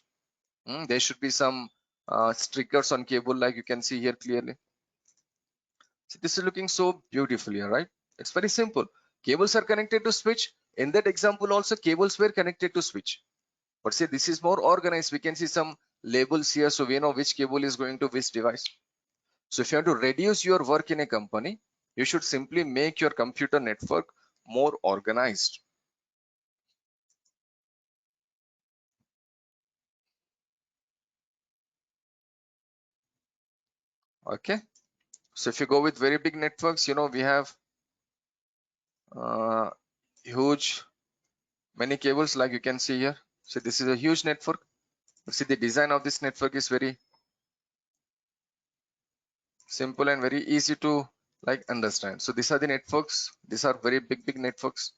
There should be some stickers on cable, like you can see here clearly. So this is looking so beautiful here, right? It's very simple. Cables are connected to switch. In that example also, cables were connected to switch. But see, this is more organized. We can see some labels here, so we know which cable is going to which device. So if you want to reduce your work in a company, you should simply make your computer network more organized. Okay. So if you go with very big networks, we have huge many cables, like you can see here. So this is a huge network. See, the design of this network is very simple and very easy to like understand. So these are the networks. These are very big networks.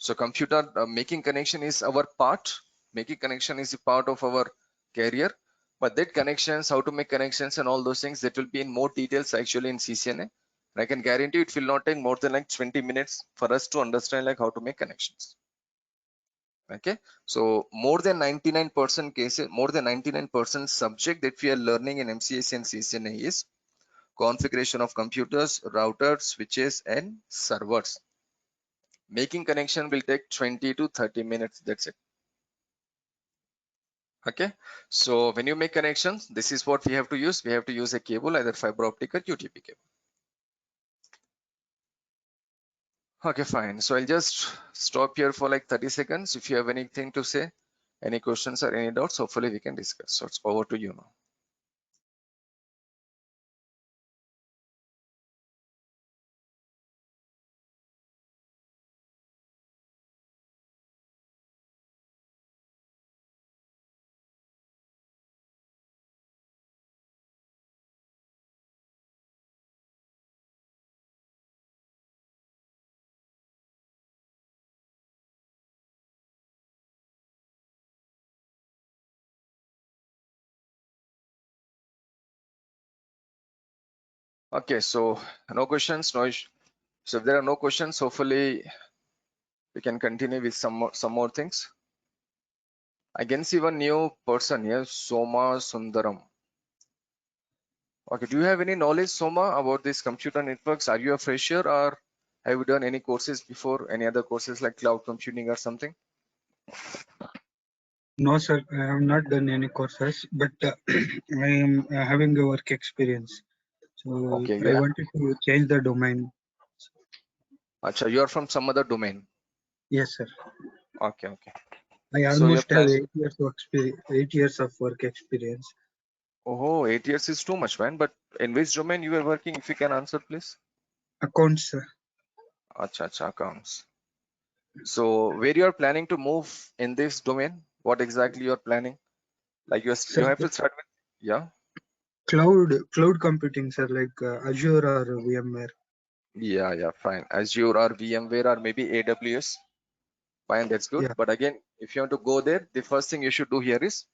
So computer making connection is our part. Making connection is a part of our career. But that connections, how to make connections and all those things, that will be in more details actually in CCNA. And I can guarantee you it will not take more than like 20 minutes for us to understand like how to make connections. Okay, so more than 99% cases, more than 99% subject that we are learning in MCSE and CCNA is configuration of computers, routers, switches, and servers. Making connection will take 20 to 30 minutes. That's it. Okay, so when you make connections, this is what we have to use. We have to use a cable, either fiber optic or UTP cable. Okay, fine. So I'll just stop here for like 30 seconds. If you have anything to say, any questions or any doubts, hopefully we can discuss. So it's over to you now. Okay, so no questions, no issue. So if there are no questions, hopefully we can continue with some more things. I can see one new person here, Soma Sundaram. Okay, do you have any knowledge, Soma, about these computer networks? Are you a fresher or have you done any courses before, any other courses like cloud computing or something? No, sir, I have not done any courses, but I am having a work experience. So Okay, I wanted to change the domain. Acha, you are from some other domain. Yes, sir. Okay, okay. I So your almost have plan. 8 years of experience. 8 years of work experience. Oh, 8 years is too much, man. But in which domain you are working? If you can answer, please. Accounts, sir. Acha, accounts. So where you are planning to move in this domain? What exactly you are planning? Like you Sir, have to start with, yeah. cloud computing, sir, like Azure or VMware. Yeah, fine. Azure or VMware or maybe AWS. Fine, that's good. Yeah. But again, if you want to go there, the first thing you should do here is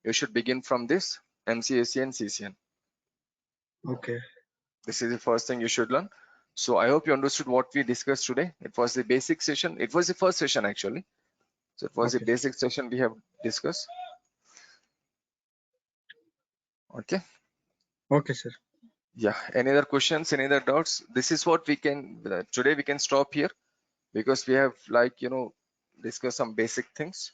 you should begin from this MCSE and CCN. Okay. This is the first thing you should learn. So I hope you understood what we discussed today. It was the basic session. It was the first session actually. So it was the Okay. basic session we have discussed. Okay. Okay, sir. Yeah. Any other questions? Any other doubts? This is what we can today. We can stop here because we have discussed some basic things.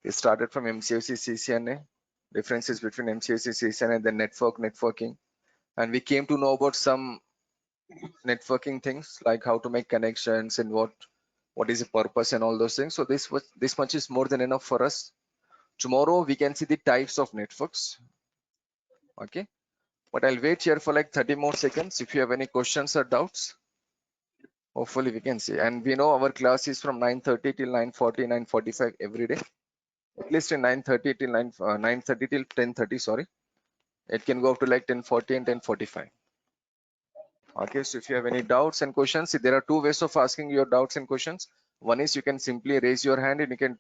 We started from MCSE, CCNA, differences between MCSE, CCNA, then networking, and we came to know about some networking things like how to make connections and what is the purpose and all those things. So this much is more than enough for us. Tomorrow we can see the types of networks. Okay, but I'll wait here for like 30 more seconds. If you have any questions or doubts, hopefully we can see. And we know our class is from 9:30 till 9:40, 9:45 every day. At least in 9:30 till 9:30 till 10:30. Sorry, it can go up to like 10:40 and 10:45. Okay, so if you have any doubts and questions, there are two ways of asking your doubts and questions. One is you can simply raise your hand and you can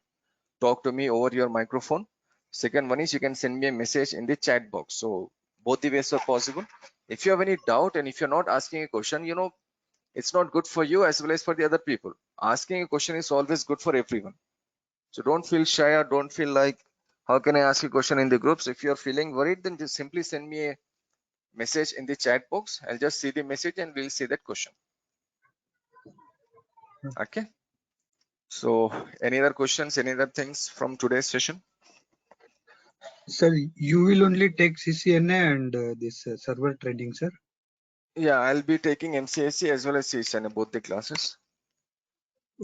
talk to me over your microphone. Second one is you can send me a message in the chat box. So both the ways are possible. If you have any doubt and if you're not asking a question, it's not good for you as well as for the other people. Asking a question is always good for everyone. So don't feel shy or don't feel like, how can I ask a question in the groups? If you're feeling worried, then just simply send me a message in the chat box. I'll just see the message and we'll see that question. Okay. So any other questions, any other things from today's session? Sir, you will only take CCNA and this server trading, sir? Yeah, I'll be taking MCSE as well as CCNA, both the classes.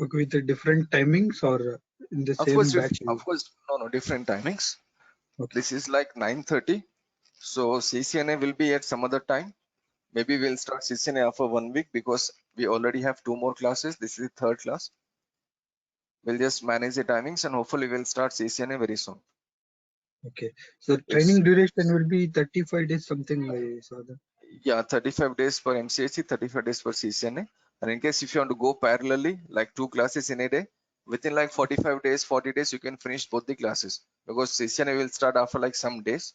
Okay, with the different timings or in the same batch? Of course, no, different timings. Okay. This is like 9:30. So CCNA will be at some other time. Maybe we'll start CCNA after 1 week because we already have 2 more classes. This is the third class. We'll just manage the timings and hopefully we'll start CCNA very soon. Okay. So training duration will be 35 days, something I saw that. Yeah, 35 days for MCSE, 35 days for CCNA. And in case if you want to go parallelly, like 2 classes in a day, within like 45 days, 40 days, you can finish both the classes, because CCNA will start after like some days.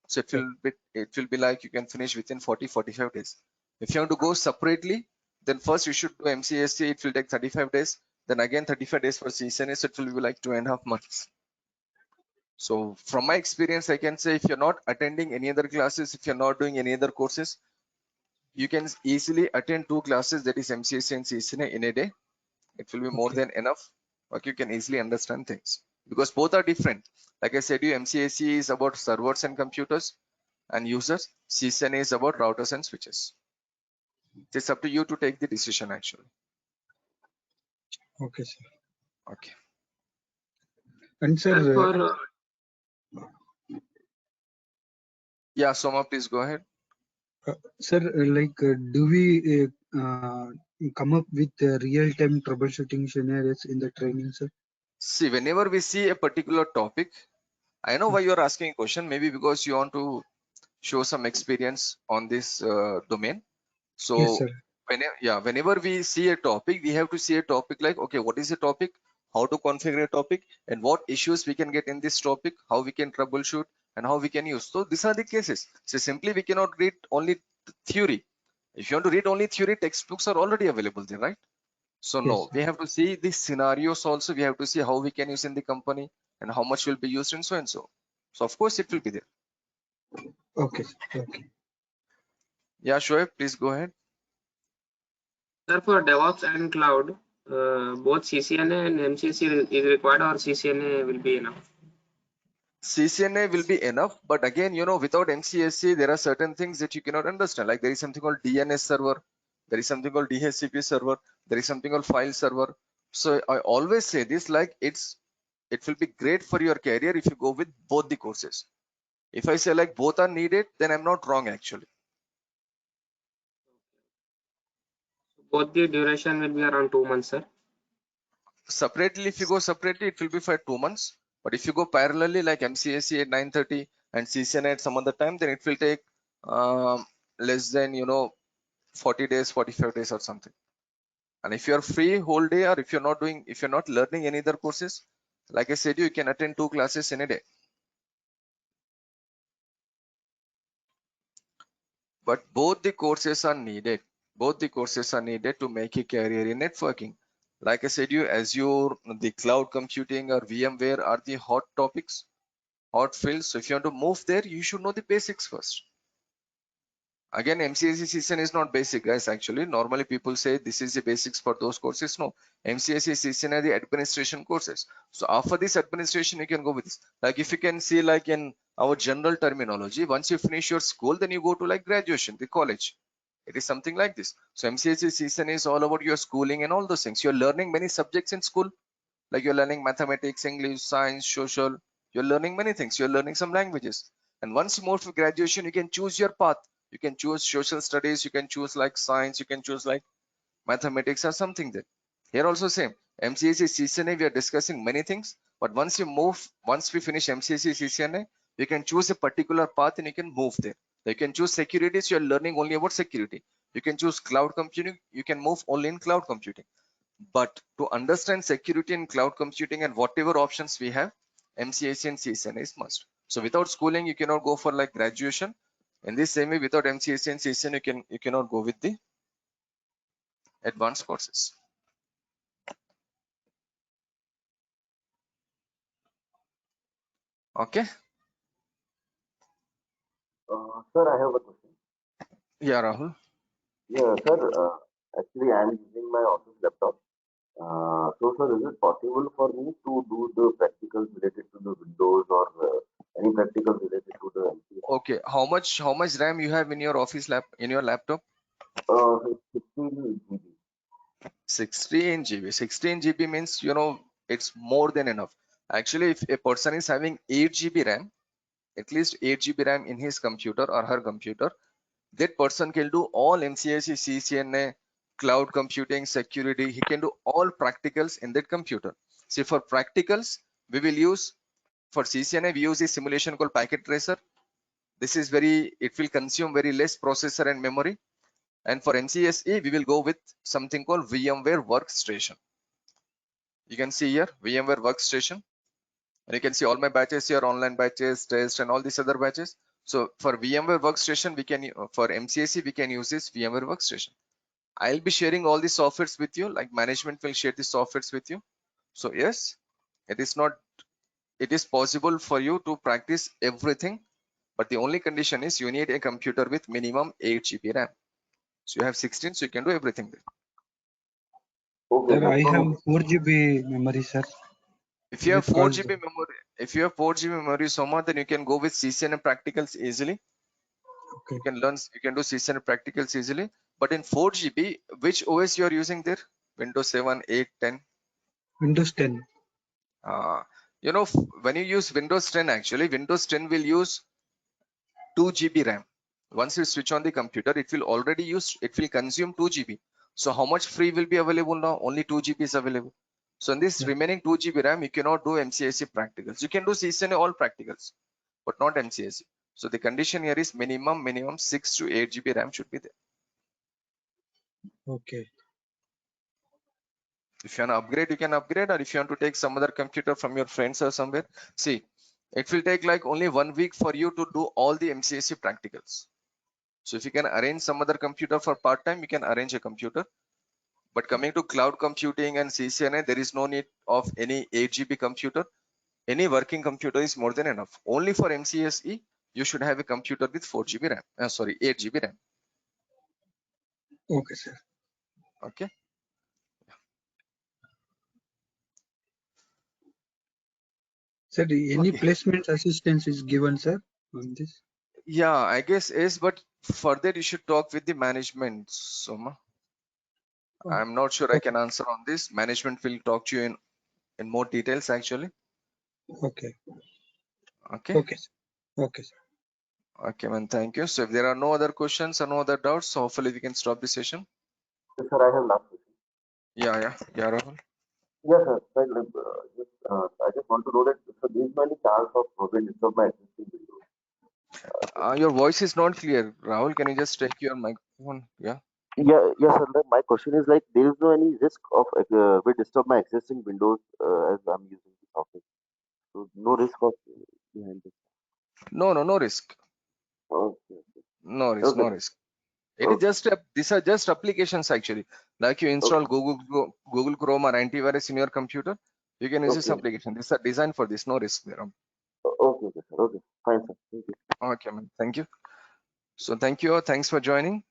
So it will be like you can finish within 40-45 days. If you want to go separately, then first you should do MCSE. It will take 35 days. Then again 35 days for CCNA. So it will be like 2.5 months. So from my experience, I can say if you're not attending any other classes, if you're not doing any other courses, you can easily attend 2 classes, that is MCSE and CCNA, in a day. It will be more Okay. than enough. Okay, you can easily understand things, because both are different. Like I said, you MCSE is about servers and computers and users. CCNA is about routers and switches. It's up to you to take the decision actually. Okay, sir. Okay. And Sir, sir, for Yeah, Soma, please go ahead. sir, do we come up with real-time troubleshooting scenarios in the training, sir? See, whenever we see a particular topic, I know why you're asking a question. Maybe because you want to show some experience on this domain. Yes, So sir. whenever we see a topic, we have to see a topic like, okay, what is the topic, how to configure a topic, and what issues we can get in this topic, how we can troubleshoot, and how we can use. So these are the cases. So simply we cannot read only theory. If you want to read only theory, textbooks are already available there, right? So Yes, no, sir. we have to see the scenarios also. We have to see how we can use in the company and how much will be used and so and so. So of course it will be there. Okay, sir. Okay. Yeah, Shoaib, please go ahead. sir, for DevOps and cloud, both CCNA and MCSE is required, or CCNA will be enough? CCNA will be enough, but again, you know, without MCSE, there are certain things that you cannot understand. Like there is something called DNS server, there is something called DHCP server, there is something called file server. So I always say this, like it will be great for your career if you go with both the courses. If I say like both are needed, then I'm not wrong actually. Both the duration will be around 2 months, sir. Separately, if you go separately, it will be for 2 months. But if you go parallelly, like MCSE at 9:30 and CCNA at some other time, then it will take less than 40 days, 45 days or something. And if you're free whole day, or if you're not learning any other courses, like I said, you can attend 2 classes in a day. But both the courses are needed. Both the courses are needed to make a career in networking. Like I said, Azure, the cloud computing, or VMware are the hot topics, hot fields. So if you want to move there, you should know the basics first. Again, MCSE CCNA is not basic, guys. Actually, normally people say this is the basics for those courses. No, MCSE CCNA are the administration courses. So after this administration, you can go with this. Like if you can see, like in our general terminology, once you finish your school, then you go to like graduation, the college. It is something like this. So MCSE CCNA is all about your schooling and all those things. You're learning many subjects in school, like you're learning mathematics, English, science, social. You're learning many things. You're learning some languages. And once you move to graduation, you can choose your path. You can choose social studies, you can choose like science, you can choose like mathematics or something there. Here also same. MCSE CCNA, we are discussing many things, but once we finish MCSE CCNA, you can choose a particular path and you can move there. You can choose security, so you're learning only about security. You can choose cloud computing, you can move only in cloud computing. But to understand security in cloud computing and whatever options we have, MCSE and CCNA is must. So without schooling, you cannot go for like graduation. In this same way, without MCSE and CCNA, you cannot go with the advanced courses. Okay. Sir, I have a question. Yeah, Rahul. Yeah, sir. Actually, I am using my office laptop. So, sir, is it possible for me to do the practicals related to the Windows or any practicals related to the MCS? Okay. How much RAM you have in your laptop? 16 GB. 16 GB. 16 GB means it's more than enough. Actually, if a person is having 8 GB RAM, at least 8 GB RAM in his computer or her computer, that person can do all MCSE, CCNA, cloud computing, security. He can do all practicals in that computer. See, for practicals, for CCNA, we use a simulation called Packet Tracer. This is it will consume very less processor and memory. And for MCSE, we will go with something called VMware Workstation. You can see here VMware Workstation, and you can see all my batches here, online batches, test, and all these other batches. So for VMware Workstation, we can, for MCSE, we can use this VMware Workstation. I'll be sharing all the softwares with you, like management will share the softwares with you. So yes, it is possible for you to practice everything, but the only condition is you need a computer with minimum 8 GB RAM. So you have 16, so you can do everything there. Okay, Sir, sir. I So, have 4 GB memory, sir. If you have 4 Because GB memory, Soma, then you can go with CCNA practicals easily. okay, You can do CCNA practicals easily. But in 4 GB, which OS you are using there? Windows 7, 8, 10? Windows 10. You know, when you use Windows 10, actually, Windows 10 will use 2 GB RAM. Once you switch on the computer, it will consume 2 GB. So how much free will be available now? Only 2 GB is available. So in this Yeah. remaining 2 GB RAM, you cannot do MCSE practicals. You can do CCNA all practicals, but not MCSE. So the condition here is minimum 6 to 8 GB RAM should be there. Okay. If you want to upgrade, you can upgrade, or if you want to take some other computer from your friends or somewhere, see, it will take like only 1 week for you to do all the MCSE practicals. So if you can arrange some other computer for part-time, you can arrange a computer. But coming to cloud computing and CCNA, there is no need of any 8 GB computer. Any working computer is more than enough. Only for MCSE, you should have a computer with 4 GB RAM. 8 GB RAM. Okay, sir. Okay. Sir, any Okay. placement assistance is given, sir, on this? Yeah, I guess is, but further you should talk with the management, Soma. Oh, I'm not sure I okay. can answer on this. Management will talk to you in more details actually. Okay. Okay. Okay, sir. Okay, sir. Okay, man. Thank you. So if there are no other questions or no other doubts, so hopefully we can stop the session. sir, I have last question. Yeah, Rahul. Yes, sir. Sir, I just want to know that so there is no any chance of will disturb my existing Windows. Your voice is not clear. Rahul, can you just take your microphone? Yeah. Yeah, yes, sir. My question is like there is no any risk of will disturb my existing Windows as I'm using this office. So no risk of behind this. No risk. Okay, No risk. okay, No risk. It is okay, just these are just applications actually. Like you install Google Chrome or antivirus in your computer, you can use this okay, application. These are designed for this. No risk there. okay, sir. Okay, fine, sir. Thank you. Okay, man. Thank you. So thank you all. Thanks for joining.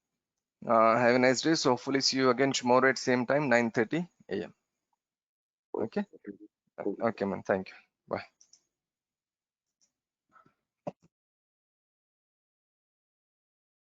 Have a nice day. So hopefully see you again tomorrow at same time, 9:30 a.m. Okay. Thank you. Okay, man. Thank you. Bye.